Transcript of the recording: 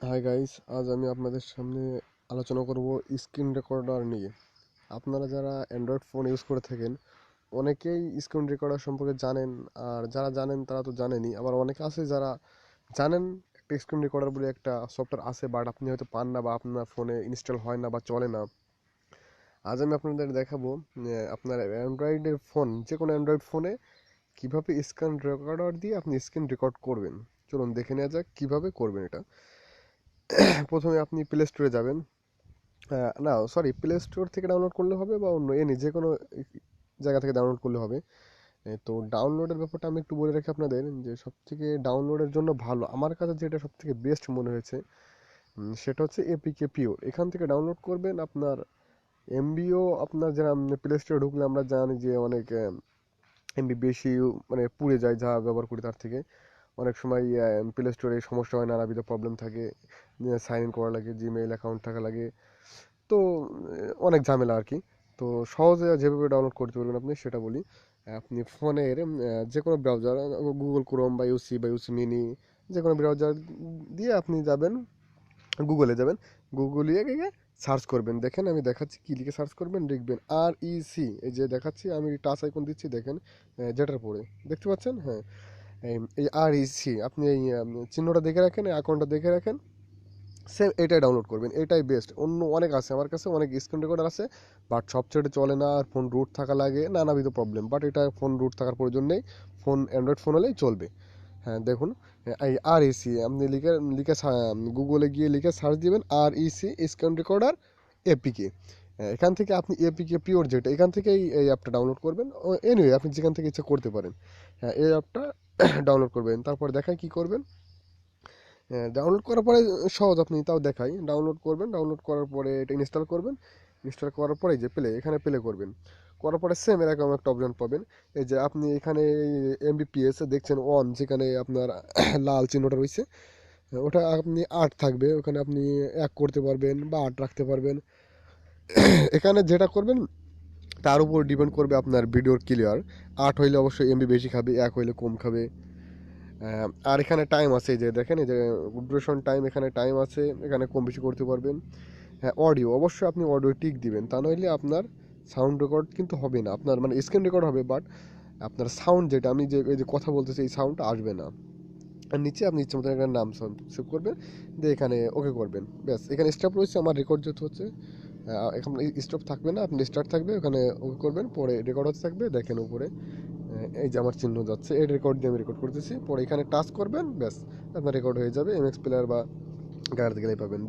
Hi guys, আজ আমি আপনাদের সামনে আলোচনা করব স্ক্রিন রেকর্ডার নিয়ে। আপনারা যারা অ্যান্ড্রয়েড ফোন ইউজ করে থাকেন অনেকেই স্ক্রিন রেকর্ডার সম্পর্কে জানেন। আর যারা জানেন তারা তো জানেনই, আবার অনেকে আছে যারা জানেন একটা স্ক্রিন রেকর্ডার বলে একটা সফটওয়্যার আছে, বাট আপনি হয়তো পান না বা আপনার ফোনে ইনস্টল হয় না বা চলে না। আজ আমি আপনাদের দেখাবো আপনার অ্যান্ড্রয়েডের ফোন, যে কোনো অ্যান্ড্রয়েড ফোনে কিভাবে স্ক্রিন রেকর্ডার দিয়ে আপনি স্ক্রিন রেকর্ড করবেন। চলুন দেখে নেওয়া যাক কিভাবে করবেন এটা। প্রথমে আপনি প্লে স্টোরে যাবেন। না, সরি, প্লে স্টোর থেকে ডাউনলোড করলে হবে বা অন্য এনি যে কোনো জায়গা থেকে ডাউনলোড করলে হবে। তো ডাউনলোডের ব্যাপারটা আমি একটু বলে রাখি আপনাদের, যে সবথেকে ডাউনলোডের জন্য ভালো আমার কাছে যেটা সবথেকে বেস্ট মনে হয়েছে, সেটা হচ্ছে এপিকে পিওর। এখান থেকে ডাউনলোড করবেন। আপনার এমবিও আপনার যারা প্লে স্টোরে ঢুকলে আমরা জানি যে অনেক এমবি বেশি মানে পুড়ে যায় যা ব্যবহার করি তার থেকে। অনেক সময় প্লে স্টোরে সমস্যা হয়, নানাবিধ প্রবলেম থাকে, সাইন ইন করা লাগে, জিমেইল অ্যাকাউন্ট থাকা লাগে। তো অনেক ঝামেলা আর কি। তো সহজে যেভাবে ডাউনলোড করতে পারবেন আপনি সেটা বলি। আপনি ফোনের যে কোনো ব্রাউজার, গুগল ক্রোম বা ইউসি বা ইউসি মিনি, যে কোনো ব্রাউজার দিয়ে আপনি যাবেন, গুগলে যাবেন। গুগলে গিয়ে সার্চ করবেন। দেখেন আমি দেখাচ্ছি কী লিখে সার্চ করবেন, লিখবেন REC। এই যে দেখাচ্ছি আমি টাচ আইকন দিচ্ছি, দেখেন যেটার পরে দেখতে পাচ্ছেন, হ্যাঁ, এই REC আপনি এই চিহ্নটা দেখে রাখেন, এই আইকনটা দেখে রাখেন। সেম এটাই ডাউনলোড করবেন, এটাই বেস্ট। অন্য অনেক আছে, আমার কাছে অনেক স্ক্রিন রেকর্ডার আছে, বাট সবচেয়ে চলে না, আর ফোন রুট থাকা লাগে, নানাবিধ প্রবলেম। বাট এটা ফোন রুট থাকার প্রয়োজন নেই, ফোন অ্যান্ড্রয়েড ফোন হলেই চলবে। হ্যাঁ দেখুন, এই REC আপনি লিখে লিখে গুগলে গিয়ে লিখে সার্চ দিবেন REC স্ক্রিন রেকর্ডার এপিকে। এখান থেকে আপনি এপিকে পিওর যেটা, এখান থেকেই এই অ্যাপটা ডাউনলোড করবেন। এনিওয়ে আপনি যেখান থেকে ইচ্ছা করতে পারেন। হ্যাঁ, এই অ্যাপটা ডাউনলোড করবেন, তারপর দেখায় কি করবেন। ডাউনলোড করার পরে সহজ, আপনি তাও দেখাই। ডাউনলোড করবেন, ডাউনলোড করার পরে এটা ইনস্টল করবেন। ইনস্টল করার পরে যে প্লে, এখানে প্লে করবেন। করার পরে সেম এরকম একটা অপশন পাবেন। এই যে আপনি এখানে এমবিপিএস দেখছেন অন, যেখানে আপনার লাল চিহ্নটা রয়েছে, ওটা আপনি 8 থাকবে, ওখানে আপনি 1 করতে পারবেন বা 8 রাখতে পারবেন। এখানে যেটা করবেন তার উপর ডিপেন্ড করবে আপনার ভিডিওর ক্লিয়ার। 8 হইলে অবশ্যই এমবি বেশি খাবে, 1 হইলে কম খাবে। আর এখানে টাইম আছে, এই যে দেখেন, এই যে ডুরেশন টাইম, এখানে টাইম আছে, এখানে কম বেশি করতে পারবেন। হ্যাঁ, অডিও অবশ্যই আপনি অডিও টিক দিবেন, তা নইলে আপনার সাউন্ড রেকর্ড কিন্তু হবে না, আপনার মানে স্ক্রিন রেকর্ড হবে, বাট আপনার সাউন্ড যেটা আমি যে এই যে কথা বলতেছি এই সাউন্ডটা আসবে না। আর নিচে আপনি ইচ্ছে মতো একটা নাম সাউন্ড সেভ করবেন, দিয়ে এখানে ওকে করবেন। ব্যাস, এখানে স্টপ রয়েছে, আমার রেকর্ড যেহেতু হচ্ছে এখন স্টপ থাকবে না, আপনি স্টার্ট থাকবে, ওখানে ওকে করবেন, পরে রেকর্ড হতে থাকবে। দেখেন উপরে এই যে আমার চিহ্ন যাচ্ছে, এই রেকর্ড দিয়ে আমি রেকর্ড করতেছি, পরে এখানে টাচ করবেন, ব্যাস আপনার রেকর্ড হয়ে যাবে। MX প্লেয়ার বা গাড়িতে গেলেই পাবেন।